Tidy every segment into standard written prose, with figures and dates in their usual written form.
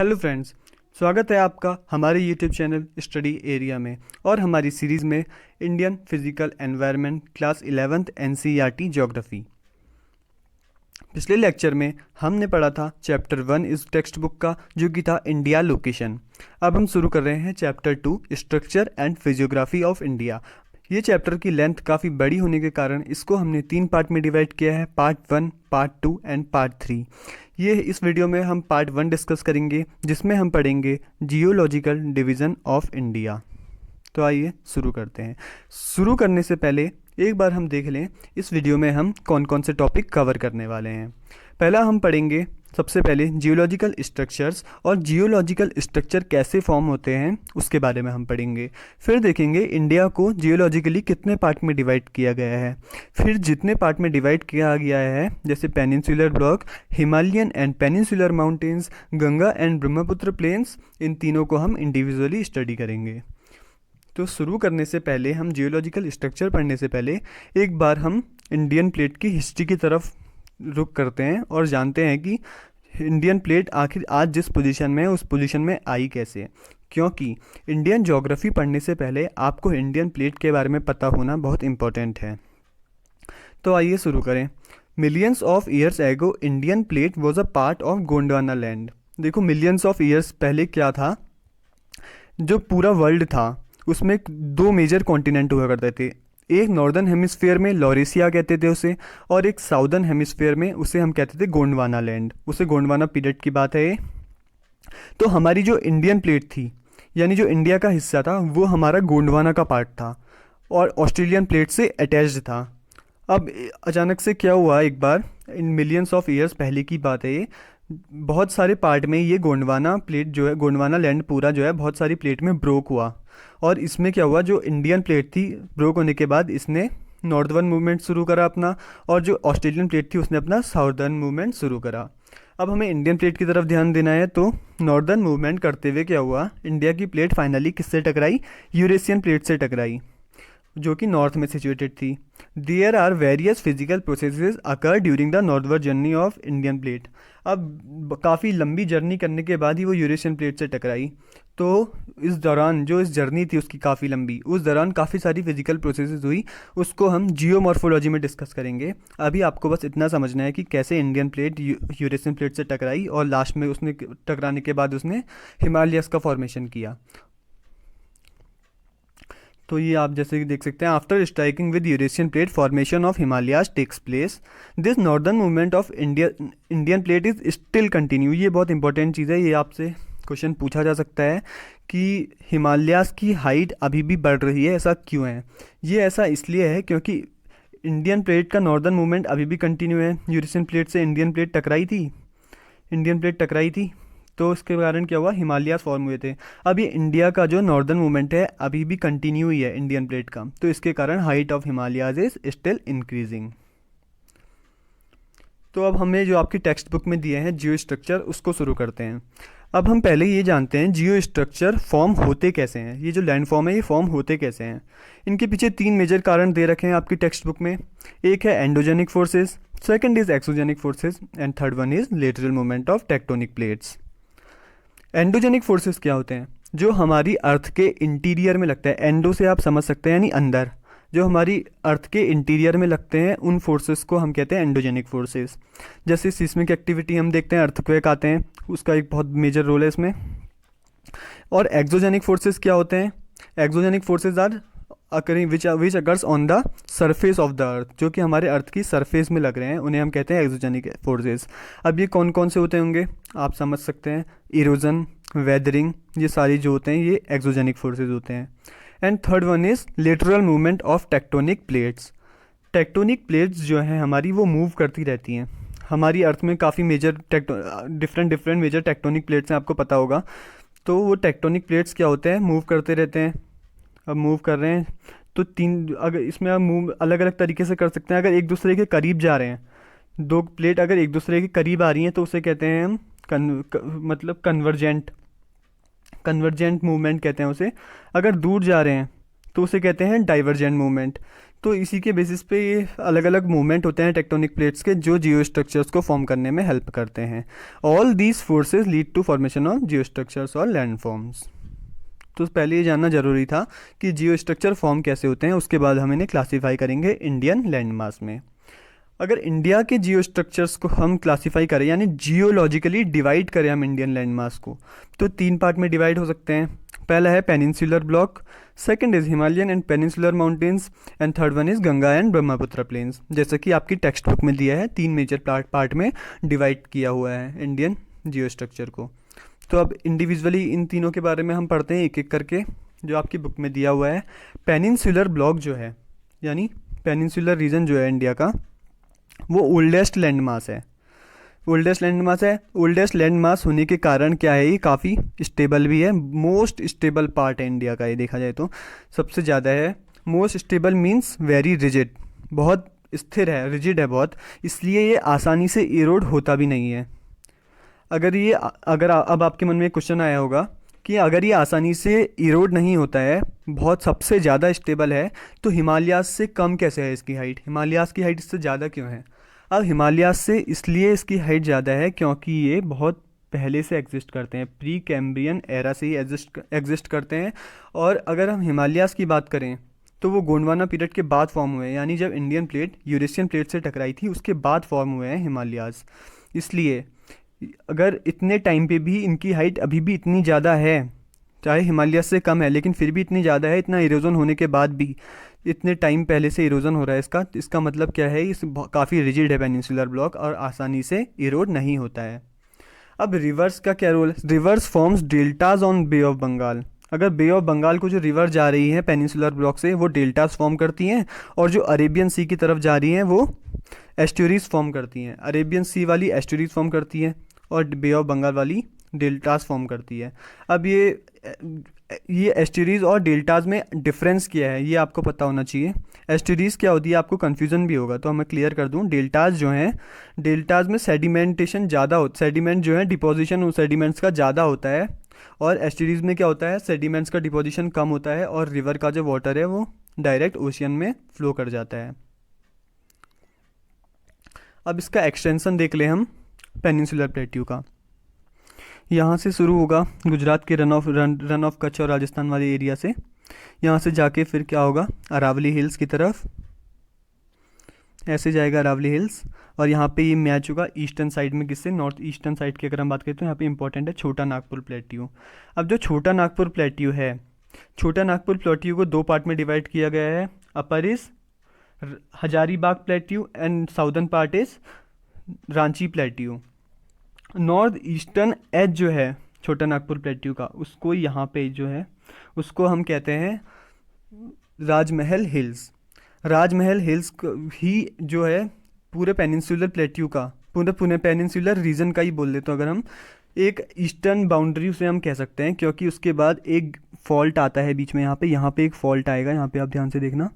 Hello friends, स्वागत है आपका हमारे यूट्यूब चैनल स्टडी एरिया में और हमारी सीरीज़ में Indian physical environment class 11th NCERT geography. पिछले लेक्चर में हमने पढ़ा था चैप्टर 1 इस टेक्स्ट बुक का, जो कि था इंडिया लोकेशन। अब हम शुरू कर रहे हैं chapter 2 structure and physiography of India. ये चैप्टर की लेंथ काफ़ी बड़ी होने के कारण इसको हमने 3 पार्ट में डिवाइड किया है, पार्ट 1, पार्ट 2 एंड पार्ट 3। ये इस वीडियो में हम पार्ट 1 डिस्कस करेंगे, जिसमें हम पढ़ेंगे जियोलॉजिकल डिवीज़न ऑफ इंडिया। तो आइए शुरू करते हैं। शुरू करने से पहले एक बार हम देख लें इस वीडियो में हम कौन कौन से टॉपिक कवर करने वाले हैं। पहला हम पढ़ेंगे सबसे पहले जियोलॉजिकल स्ट्रक्चर्स और जियोलॉजिकल स्ट्रक्चर कैसे फॉर्म होते हैं उसके बारे में हम पढ़ेंगे। फिर देखेंगे इंडिया को जियोलॉजिकली कितने पार्ट में डिवाइड किया गया है। फिर जितने पार्ट में डिवाइड किया गया है, जैसे peninsular block, Himalayan and peninsular mountains, Ganga and Brahmaputra plains, इन तीनों को हम इंडिविजुअली स्टडी करेंगे। तो शुरू करने से पहले हम जियोलॉजिकल स्ट्रक्चर पढ़ने से पहले एक बार हम इंडियन प्लेट की हिस्ट्री की तरफ रुक करते हैं और जानते हैं कि इंडियन प्लेट आखिर आज जिस पोजीशन में है उस पोजीशन में आई कैसे। क्योंकि इंडियन ज्योग्राफी पढ़ने से पहले आपको इंडियन प्लेट के बारे में पता होना बहुत इम्पोर्टेंट है। तो आइए शुरू करें। Millions of years ago Indian plate was a part of Gondwana land. देखो, मिलियंस ऑफ ईयर्स पहले क्या था, जो पूरा वर्ल्ड था उसमें 2 मेजर कॉन्टिनेंट हुआ करते थे। एक नॉर्दर्न हेमिस्फीयर में लॉरेशिया कहते थे उसे, और एक साउदर्न हेमिस्फीयर में उसे हम कहते थे गोंडवाना लैंड। उसे गोंडवाना पीरियड की बात है ये। तो हमारी जो इंडियन प्लेट थी, यानी जो इंडिया का हिस्सा था, वो हमारा गोंडवाना का पार्ट था और ऑस्ट्रेलियन प्लेट से अटैच्ड था। अब अचानक से क्या हुआ, एक बार इन मिलियंस ऑफ ईयर्स पहले की बात है ये, बहुत सारे पार्ट में ये गोंडवाना प्लेट जो है, गोंडवाना लैंड पूरा जो है बहुत सारी प्लेट में ब्रोक हुआ। और इसमें क्या हुआ, जो इंडियन प्लेट थी ब्रोक होने के बाद इसने नॉर्थर्न मूवमेंट शुरू करा अपना, और जो ऑस्ट्रेलियन प्लेट थी उसने अपना साउदर्न मूवमेंट शुरू करा। अब हमें इंडियन प्लेट की तरफ ध्यान देना है। तो नॉर्दर्न मूवमेंट करते हुए क्या हुआ, इंडिया की प्लेट फाइनली किससे टकराई, यूरेशियन प्लेट से टकराई, जो कि नॉर्थ में सिचुएटेड थी। There are various physical processes occur during the northward journey of Indian plate. अब काफ़ी लंबी जर्नी करने के बाद ही वो यूरेशियन प्लेट से टकराई। तो इस दौरान जो इस जर्नी थी उसकी काफ़ी लंबी, उस दौरान काफ़ी सारी फिजिकल प्रोसेसेस हुई, उसको हम जियोमॉर्फोलॉजी में डिस्कस करेंगे। अभी आपको बस इतना समझना है कि कैसे इंडियन प्लेट यूरेशियन प्लेट से टकराई और लास्ट में उसने टकराने के बाद उसने हिमालयस का फॉर्मेशन किया। तो ये आप जैसे कि देख सकते हैं, after striking with Eurasian plate formation of Himalayas takes place, this northern movement of Indian plate is still continue. ये बहुत इंपॉर्टेंट चीज़ है, ये आपसे क्वेश्चन पूछा जा सकता है कि हिमालयाज की हाइट अभी भी बढ़ रही है, ऐसा क्यों है। ये ऐसा इसलिए है क्योंकि इंडियन प्लेट का नॉर्दर्न मूवमेंट अभी भी कंटिन्यू है। यूरेशियन प्लेट से इंडियन प्लेट टकराई थी, तो इसके कारण क्या हुआ, हिमालयाज फॉर्म हुए थे। अब ये इंडिया का जो नॉर्दर्न मूवमेंट है अभी भी कंटिन्यू ही है इंडियन प्लेट का, तो इसके कारण height of Himalayas is still increasing. तो अब हमें जो आपकी टेक्स्ट बुक में दिए हैं जियो स्ट्रक्चर, उसको शुरू करते हैं। अब हम पहले ये जानते हैं जियो स्ट्रक्चर फॉर्म होते कैसे हैं। ये जो लैंड फॉर्म है ये फॉर्म होते कैसे हैं। इनके पीछे 3 मेजर कारण दे रखे हैं आपकी टेक्स्ट बुक में। एक है endogenic forces, second is exogenic forces and third one is lateral movement of tectonic plates. Endogenic forces क्या होते हैं, जो हमारी अर्थ के इंटीरियर में लगता है। एंडो से आप समझ सकते हैं यानी अंदर, जो हमारी अर्थ के इंटीरियर में लगते हैं उन फोर्सेस को हम कहते हैं एंडोजेनिक फोर्सेस। जैसे सिस्मिक एक्टिविटी हम देखते हैं, अर्थक्वेक आते हैं, उसका एक बहुत मेजर रोल है इसमें। और एक्सोजेनिक फोर्सेस क्या होते हैं, exogenic forces are occurring which occurs on the surface of the earth, जो कि हमारे अर्थ की सरफेस में लग रहे हैं, उन्हें हम कहते हैं एक्सोजेनिक फोर्सेस। अब ये कौन कौन से होते होंगे आप समझ सकते हैं, इरोजन, वेदरिंग, ये सारी जो होते हैं ये एक्सोजेनिक फोर्सेस होते हैं। And third one is lateral movement of tectonic plates. Tectonic plates जो हैं हमारी वो मूव करती रहती हैं। हमारी अर्थ में काफ़ी major different major tectonic plates हैं, आपको पता होगा। तो वो टेक्टोनिक प्लेट्स क्या होते हैं, मूव करते रहते हैं। अब मूव कर रहे हैं तो 3, अगर इसमें आप मूव अलग अलग तरीके से कर सकते हैं। अगर एक दूसरे के करीब जा रहे हैं, 2 प्लेट अगर एक दूसरे के करीब आ रही हैं तो उसे कहते हैं हम मतलब कन्वर्जेंट मूवमेंट कहते हैं उसे। अगर दूर जा रहे हैं तो उसे कहते हैं डाइवर्जेंट मूवमेंट। तो इसी के बेसिस पे ये अलग अलग मूवमेंट होते हैं टेक्टोनिक प्लेट्स के, जो जियो स्ट्रक्चर्स को फॉर्म करने में हेल्प करते हैं। All these forces lead to formation of geo structures और लैंड फॉर्म्स। तो पहले ये जानना ज़रूरी था कि जियो स्ट्रक्चर फॉर्म कैसे होते हैं, उसके बाद हम इन्हें क्लासीफाई करेंगे इंडियन लैंड मास में। अगर इंडिया के जियो स्ट्रक्चर्स को हम क्लासीफाई करें, यानी जियोलॉजिकली डिवाइड करें हम इंडियन लैंड मास को, तो 3 पार्ट में डिवाइड हो सकते हैं। पहला है peninsular block, second is Himalayan and peninsular mountains, and third one is Ganga and Brahmaputra plains. जैसा कि आपकी टेक्स्ट बुक में दिया है, 3 मेजर पार्ट में डिवाइड किया हुआ है इंडियन जियो स्ट्रक्चर को। तो अब इंडिविजुअली इन तीनों के बारे में हम पढ़ते हैं एक एक करके, जो आपकी बुक में दिया हुआ है। पेनिनसुलर ब्लॉक जो है, यानी पेनिनसुलर रीजन जो है इंडिया का, वो ओल्डेस्ट लैंड मास है। ओल्डेस्ट लैंड मास होने के कारण क्या है, ये काफ़ी स्टेबल भी है। मोस्ट स्टेबल पार्ट है इंडिया का, ये देखा जाए तो सबसे ज़्यादा है। Most stable means very rigid, बहुत स्थिर है, रिजिड है बहुत, इसलिए ये आसानी से इरोड होता भी नहीं है। अब आपके मन में क्वेश्चन आया होगा कि अगर ये आसानी से इरोड नहीं होता है, बहुत सबसे ज़्यादा स्टेबल है, तो हिमालयाज से कम कैसे है इसकी हाइट? हिमालयाज की हाइट इससे ज़्यादा क्यों है? अब हिमालयाज से इसलिए इसकी हाइट ज़्यादा है क्योंकि ये बहुत पहले से एग्जिस्ट करते हैं, प्री कैम्ब्रियन एरा से ही एग्जिस्ट करते हैं। और अगर हम हिमालयाज की बात करें तो वो गोंडवाना पीरियड के बाद फॉर्म हुए हैं, यानी जब इंडियन प्लेट यूरेशियन प्लेट से टकराई थी उसके बाद फॉर्म हुए हैं हिमालयाज। इसलिए अगर इतने टाइम पे भी इनकी हाइट अभी भी इतनी ज़्यादा है, चाहे हिमालय से कम है लेकिन फिर भी इतनी ज़्यादा है, इतना इरोजन होने के बाद भी, इतने टाइम पहले से इरोजन हो रहा है इसका मतलब क्या है, इस काफ़ी रिजिड है पेनिनसुलर ब्लॉक और आसानी से इरोड नहीं होता है। अब रिवर्स का क्या रोल है? Rivers forms deltas on Bay of Bengal. अगर बे ऑफ बंगाल को जो रिवर जा रही है पेनिनसुलर ब्लॉक से, वो डेल्टास फॉर्म करती हैं, और जो अरेबियन सी की तरफ जा रही हैं वो एस्ट्यूरीज फॉर्म करती हैं। अरेबियन सी वाली एस्ट्यूरीज फॉर्म करती हैं और बे ऑफ बंगाल वाली डेल्टास फॉर्म करती है। अब ये एस्ट्यूरीज और डेल्टाज में डिफरेंस क्या है ये आपको पता होना चाहिए। एस्ट्यूरीज क्या होती है, आपको कन्फ्यूज़न भी होगा तो मैं क्लियर कर दूं। डेल्टाज जो हैं, डेल्टाज में सेडिमेंटेशन ज़्यादा होता, सेडिमेंट जो है डिपोजिशन उन सेडिमेंट्स का ज़्यादा होता है, और एस्ट्यूरीज में क्या होता है, सेडिमेंट्स का डिपोजिशन कम होता है और रिवर का जो वाटर है वो डायरेक्ट ओशियन में फ्लो कर जाता है। अब इसका एक्सटेंशन देख लें हम पेनिनसुलर प्लेट्यू का। यहाँ से शुरू होगा गुजरात के रन ऑफ कच्छ और राजस्थान वाले एरिया से, यहाँ से जाके फिर क्या होगा अरावली हिल्स की तरफ, ऐसे जाएगा अरावली हिल्स, और यहाँ पे ये मैच होगा ईस्टर्न साइड में, किससे, नॉर्थ ईस्टर्न साइड की अगर हम बात करें तो यहाँ पे इंपॉर्टेंट है छोटा नागपुर प्लेट्यू। अब जो छोटा नागपुर प्लेट्यू है, छोटा नागपुर प्लेट्यू को 2 पार्ट में डिवाइड किया गया है। Upper is Hazaribagh plateau and southern part is Ranchi plateau. North eastern edge जो है छोटा नागपुर प्लेट्यू का, उसको यहाँ पे जो है उसको हम कहते हैं राजमहल हिल्स। राजमहल हिल्स ही जो है पूरे पेनिनसुलर प्लेट्यू का, पूरे पेनिनसुलर रीजन का ही बोल लेते, तो अगर हम एक ईस्टर्न बाउंड्री उसे हम कह सकते हैं, क्योंकि उसके बाद एक फॉल्ट आता है बीच में, यहाँ पे एक फॉल्ट आएगा, यहाँ पे आप ध्यान से देखना,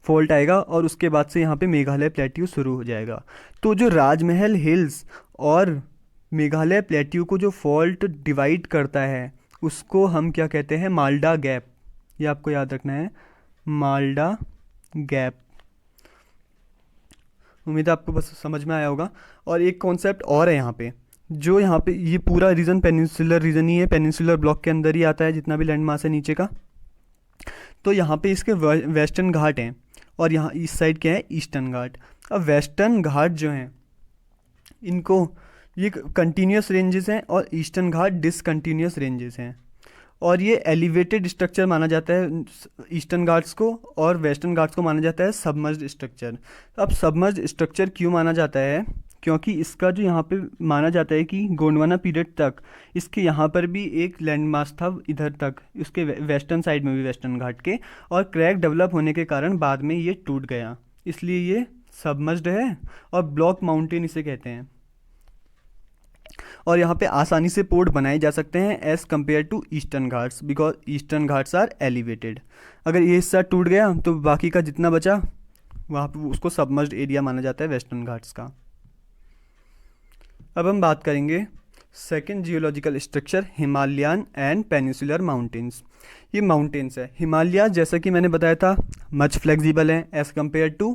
फॉल्ट आएगा और उसके बाद से यहाँ पे मेघालय प्लेट्यू शुरू हो जाएगा। तो जो राजमहल हिल्स और मेघालय प्लेट्यू को जो फॉल्ट डिवाइड करता है उसको हम क्या कहते हैं, माल्डा गैप। ये आपको याद रखना है, माल्डा गैप। उम्मीद है आपको बस समझ में आया होगा। और एक कॉन्सेप्ट और है यहाँ पे, जो यहाँ पे ये पूरा रीजन पेनिनसुलर रीजन ही है, पेनिनसुलर ब्लॉक के अंदर ही आता है जितना भी लैंड मास है नीचे का। तो यहाँ पे इसके वेस्टर्न घाट हैं और यहाँ इस साइड क्या है, ईस्टर्न घाट। अब वेस्टर्न घाट जो हैं इनको, ये कंटिन्यूस रेंजेस हैं और ईस्टर्न घाट डिसकंटिन्यूस रेंजेस हैं, और ये एलिवेटेड स्ट्रक्चर माना जाता है ईस्टर्न घाट्स को, और वेस्टर्न घाट्स को माना जाता है सबमर्ज्ड स्ट्रक्चर। अब सबमर्ज्ड स्ट्रक्चर क्यों माना जाता है, क्योंकि इसका जो यहाँ पे माना जाता है कि गोंडवाना पीरियड तक इसके यहाँ पर भी एक लैंड मास था इधर तक, इसके वेस्टर्न साइड में भी वेस्टर्न घाट के, और क्रैक डेवलप होने के कारण बाद में ये टूट गया, इसलिए ये सबमर्ज्ड है और ब्लॉक माउंटेन इसे कहते हैं। और यहाँ पे आसानी से पोर्ट बनाए जा सकते हैं as compare to Eastern Ghats, because Eastern Ghats are elevated. अगर ये हिस्सा टूट गया तो बाकी का जितना बचा वहाँ पे उसको सबमर्ज्ड एरिया माना जाता है वेस्टर्न घाट्स का। अब हम बात करेंगे second geological structure Himalayan and peninsular mountains. ये माउंटेन्स है। हिमालय जैसा कि मैंने बताया था मच फ्लेक्सिबल है as compare to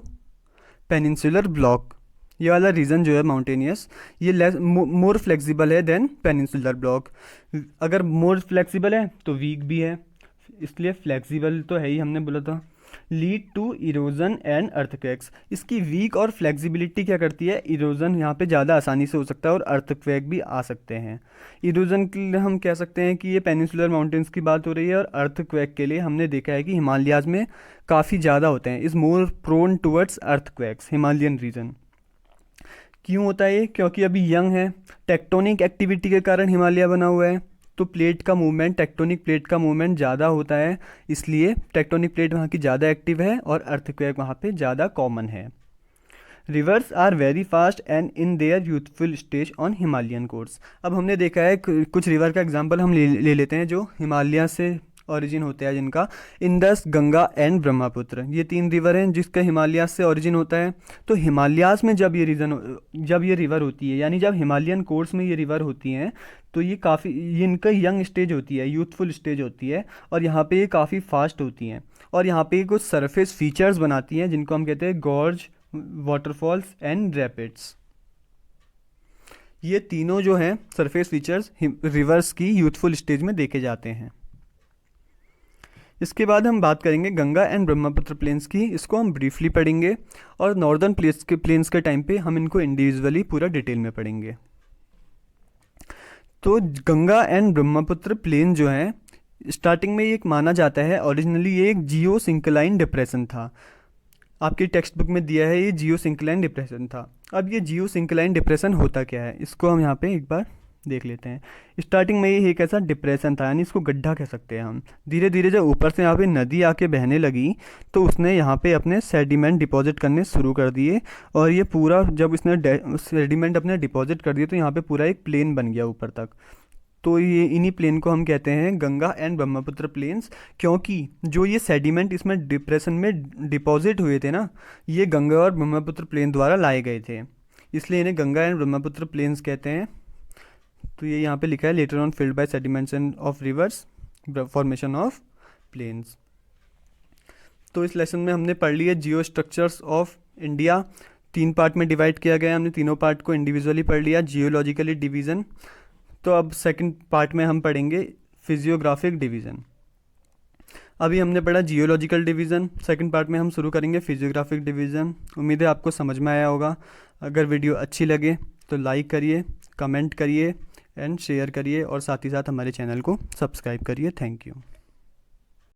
peninsular block. ये वाला रीजन जो है माउंटेनियस, ये लेस मोर फ्लेक्सिबल है देन पेनिनसुलर ब्लॉक। अगर मोर फ्लेक्सिबल है तो वीक भी है, इसलिए फ्लेक्सिबल तो है ही, हमने बोला था। Lead to erosion and earthquakes. इसकी वीक और फ्लेक्सिबिलिटी क्या करती है, इरोजन यहाँ पे ज़्यादा आसानी से हो सकता है और अर्थक्वेक भी आ सकते हैं। इरोजन के लिए हम कह सकते हैं कि ये पेनिनसुलर माउंटेन्स की बात हो रही है, और अर्थक्वेक के लिए हमने देखा है कि हिमालयाज में काफ़ी ज़्यादा होते हैं, is more prone towards earthquakes Himalayan region. क्यों होता है ये, क्योंकि अभी यंग है, टेक्टोनिक एक्टिविटी के कारण हिमालय बना हुआ है, तो प्लेट का मूवमेंट, टेक्टोनिक प्लेट का मूवमेंट ज़्यादा होता है, इसलिए टेक्टोनिक प्लेट वहाँ की ज़्यादा एक्टिव है और अर्थक्वेक वहाँ पे ज़्यादा कॉमन है। Rivers are very fast and in their youthful stage on Himalayan course. अब हमने देखा है कुछ रिवर का एग्जांपल हम ले लेते हैं जो हिमालय से ओरिजिन होता है, जिनका इंदस, गंगा एंड ब्रह्मपुत्र, ये 3 रिवर हैं जिसका हिमालय से ओरिजिन होता है। तो हिमालयाज में जब ये रिवर होती है, यानी जब हिमालयन कोर्स में ये रिवर होती हैं, तो ये इनका यंग स्टेज होती है, यूथफुल स्टेज होती है, और यहाँ पे ये काफ़ी फास्ट होती हैं, और यहाँ पे कुछ सरफेस फीचर्स बनाती हैं जिनको हम कहते हैं गॉर्ज, वाटरफॉल्स एंड रैपिड्स। ये तीनों जो हैं सरफेस फीचर्स रिवर्स की यूथफुल स्टेज में देखे जाते हैं। इसके बाद हम बात करेंगे गंगा एंड ब्रह्मपुत्र प्लेन्स की, इसको हम ब्रीफली पढ़ेंगे, और नॉर्दर्न प्लेन्स के टाइम पे हम इनको इंडिविजुअली पूरा डिटेल में पढ़ेंगे। तो गंगा एंड ब्रह्मपुत्र प्लेन जो है, स्टार्टिंग में ये एक माना जाता है, ओरिजिनली ये एक जियो सिंक्लाइन डिप्रेशन था। आपकी टेक्स्ट बुक में दिया है ये जियो सिंक्लाइन डिप्रेशन था। अब ये जियो सिंक्लाइन डिप्रेशन होता क्या है, इसको हम यहाँ पे एक बार देख लेते हैं। स्टार्टिंग में ये एक ऐसा डिप्रेशन था, यानी इसको गड्ढा कह सकते हैं हम। धीरे धीरे जब ऊपर से यहाँ पे नदी आके बहने लगी, तो उसने यहाँ पे अपने सेडिमेंट डिपॉजिट करने शुरू कर दिए, और ये पूरा जब इसने सेडिमेंट अपने डिपॉजिट कर दिए, तो यहाँ पे पूरा एक प्लेन बन गया ऊपर तक। तो ये इन्हीं प्लेन को हम कहते हैं गंगा एंड ब्रह्मपुत्र प्लेन्स, क्योंकि जो ये सेडिमेंट इसमें डिप्रेशन में डिपॉजिट हुए थे ना, ये गंगा और ब्रह्मपुत्र प्लेन द्वारा लाए गए थे, इसलिए इन्हें गंगा एंड ब्रह्मपुत्र प्लेन्स कहते हैं। तो ये यहाँ पे लिखा है later on filled by sedimentation of rivers, formation of plains. तो इस लेसन में हमने पढ़ लिया geo structures of India, 3 part में डिवाइड किया गया, हमने तीनों पार्ट को इंडिविजुअली पढ़ लिया, जियोलॉजिकली डिवीज़न। तो अब सेकंड पार्ट में हम पढ़ेंगे फिजियोग्राफिक डिवीज़न। अभी हमने पढ़ा जियोलॉजिकल डिवीज़न, सेकंड पार्ट में हम शुरू करेंगे फिजियोग्राफिक डिवीज़न। उम्मीद है आपको समझ में आया होगा। अगर वीडियो अच्छी लगे तो लाइक करिए, कमेंट करिए एंड शेयर करिए, और साथ ही साथ हमारे चैनल को सब्सक्राइब करिए। Thank you.